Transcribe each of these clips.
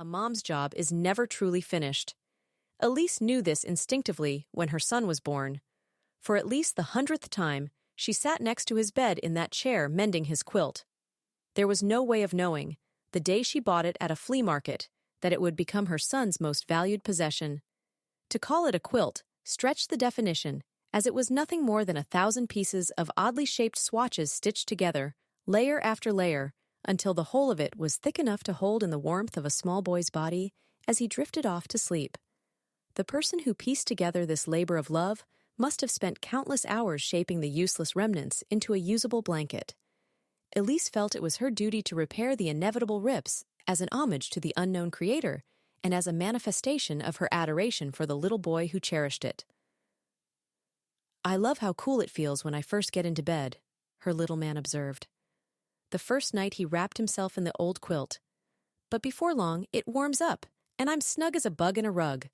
A mom's job is never truly finished. Elise knew this instinctively when her son was born. For at least the 100th time, she sat next to his bed in that chair mending his quilt. There was no way of knowing, the day she bought it at a flea market, that it would become her son's most valued possession. To call it a quilt stretched the definition, as it was nothing more than 1,000 pieces of oddly shaped swatches stitched together, layer after layer, until the whole of it was thick enough to hold in the warmth of a small boy's body as he drifted off to sleep. The person who pieced together this labor of love must have spent countless hours shaping the useless remnants into a usable blanket. Elise felt it was her duty to repair the inevitable rips as an homage to the unknown creator and as a manifestation of her adoration for the little boy who cherished it. "I love how cool it feels when I first get into bed," her little man observed. The first night he wrapped himself in the old quilt. "But before long, it warms up, and I'm snug as a bug in a rug.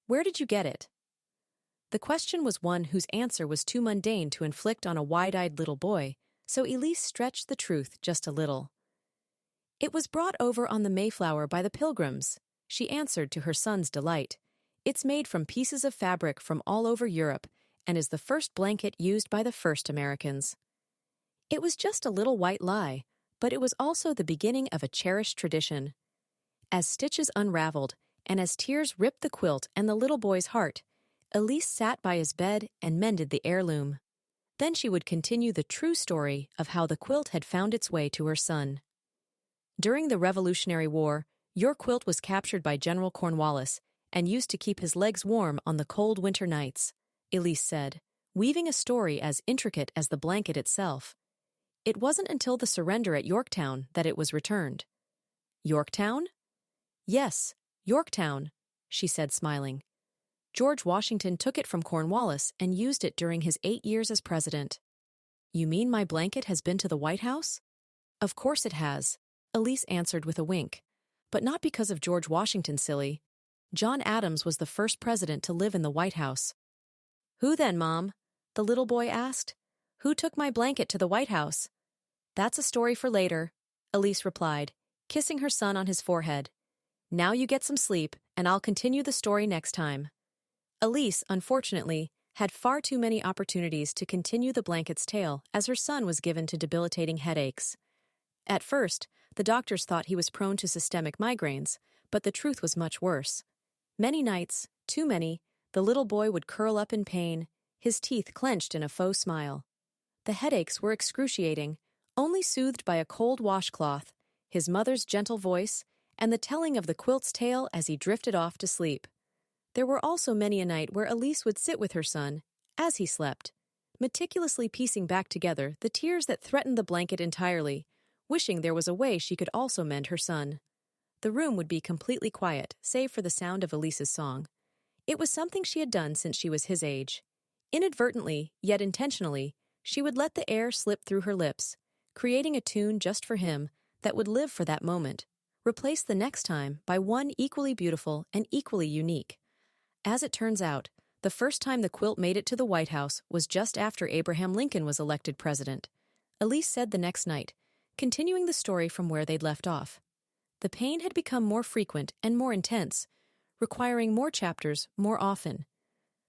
Where did you get it?" The question was one whose answer was too mundane to inflict on a wide-eyed little boy, so Elise stretched the truth just a little. "It was brought over on the Mayflower by the Pilgrims," she answered to her son's delight. "It's made from pieces of fabric from all over Europe and is the first blanket used by the first Americans." It was just a little white lie, but it was also the beginning of a cherished tradition. As stitches unraveled, and as tears ripped the quilt and the little boy's heart, Elise sat by his bed and mended the heirloom. Then she would continue the true story of how the quilt had found its way to her son. "During the Revolutionary War, your quilt was captured by General Cornwallis and used to keep his legs warm on the cold winter nights," Elise said, weaving a story as intricate as the blanket itself. "It wasn't until the surrender at Yorktown that it was returned." "Yorktown?" "Yes, Yorktown," she said, smiling. "George Washington took it from Cornwallis and used it during his 8 years as president." "You mean my blanket has been to the White House?" "Of course it has," Elise answered with a wink. "But not because of George Washington, silly. John Adams was the first president to live in the White House." "Who then, Mom?" the little boy asked. "Who took my blanket to the White House?" "That's a story for later," Elise replied, kissing her son on his forehead. "Now you get some sleep, and I'll continue the story next time." Elise, unfortunately, had far too many opportunities to continue the blanket's tale as her son was given to debilitating headaches. At first, the doctors thought he was prone to systemic migraines, but the truth was much worse. Many nights, too many, the little boy would curl up in pain, his teeth clenched in a faux smile. The headaches were excruciating, only soothed by a cold washcloth, his mother's gentle voice, and the telling of the quilt's tale as he drifted off to sleep. There were also many a night where Elise would sit with her son, as he slept, meticulously piecing back together the tears that threatened the blanket entirely, wishing there was a way she could also mend her son. The room would be completely quiet, save for the sound of Elise's song. It was something she had done since she was his age. Inadvertently, yet intentionally, she would let the air slip through her lips, creating a tune just for him that would live for that moment, replaced the next time by one equally beautiful and equally unique. As it turns out, the first time the quilt made it to the White House was just after Abraham Lincoln was elected president. Elise said the next night, continuing the story from where they'd left off. The pain had become more frequent and more intense, requiring more chapters more often.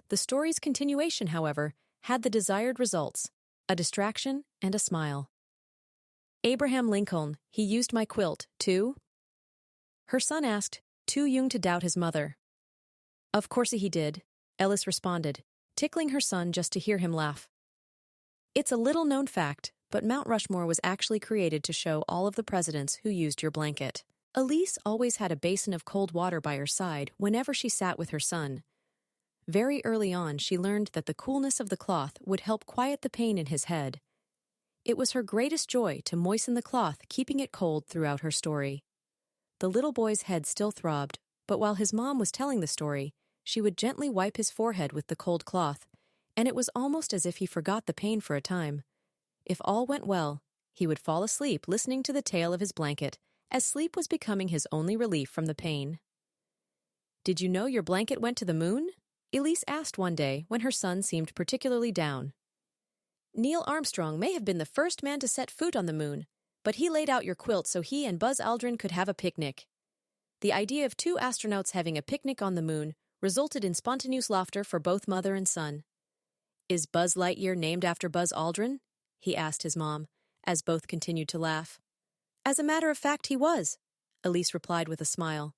The story's continuation, however, had the desired results, a distraction and a smile. "Abraham Lincoln, he used my quilt, too?" Her son asked, too young to doubt his mother. "Of course he did," Elise responded, tickling her son just to hear him laugh. "It's a little-known fact, but Mount Rushmore was actually created to show all of the presidents who used your blanket." Elise always had a basin of cold water by her side whenever she sat with her son. Very early on, she learned that the coolness of the cloth would help quiet the pain in his head. It was her greatest joy to moisten the cloth, keeping it cold throughout her story. The little boy's head still throbbed, but while his mom was telling the story, she would gently wipe his forehead with the cold cloth, and it was almost as if he forgot the pain for a time. If all went well, he would fall asleep listening to the tale of his blanket, as sleep was becoming his only relief from the pain. "Did you know your blanket went to the moon?" Elise asked one day when her son seemed particularly down. "Neil Armstrong may have been the first man to set foot on the moon, but he laid out your quilt so he and Buzz Aldrin could have a picnic." The idea of two astronauts having a picnic on the moon resulted in spontaneous laughter for both mother and son. "Is Buzz Lightyear named after Buzz Aldrin?" he asked his mom, as both continued to laugh. "As a matter of fact, he was," Elise replied with a smile.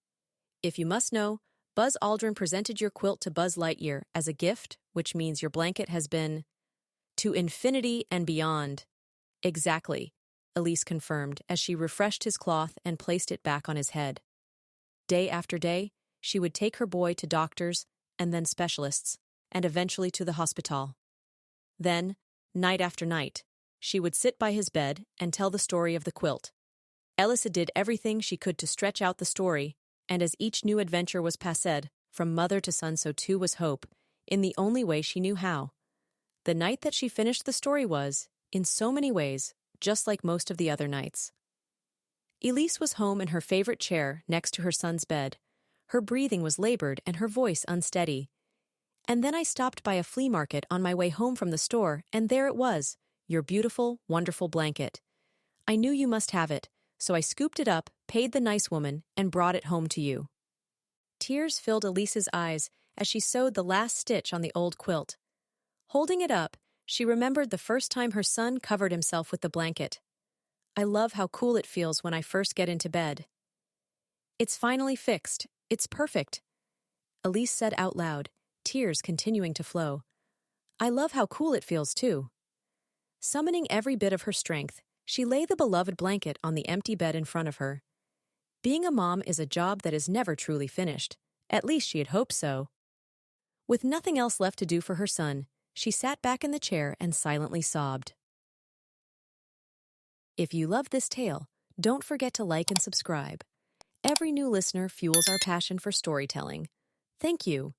"If you must know, Buzz Aldrin presented your quilt to Buzz Lightyear as a gift, which means your blanket has been to infinity and beyond." "Exactly," Elise confirmed as she refreshed his cloth and placed it back on his head. Day after day, she would take her boy to doctors and then specialists, and eventually to the hospital. Then, night after night, she would sit by his bed and tell the story of the quilt. Elise did everything she could to stretch out the story, and as each new adventure was passed, from mother to son, so too was hope, in the only way she knew how. The night that she finished the story was, in so many ways, just like most of the other nights. Elise was home in her favorite chair next to her son's bed. Her breathing was labored and her voice unsteady. And then I stopped by a flea market on my way home from the store, and there it was, your beautiful, wonderful blanket. I knew you must have it, so I scooped it up, paid the nice woman, and brought it home to you. Tears filled Elise's eyes as she sewed the last stitch on the old quilt. Holding it up, she remembered the first time her son covered himself with the blanket. "I love how cool it feels when I first get into bed." "It's finally fixed. It's perfect," Elise said out loud, tears continuing to flow. "I love how cool it feels, too." Summoning every bit of her strength, she laid the beloved blanket on the empty bed in front of her. Being a mom is a job that is never truly finished. At least she had hoped so. With nothing else left to do for her son, she sat back in the chair and silently sobbed. If you love this tale, don't forget to like and subscribe. Every new listener fuels our passion for storytelling. Thank you.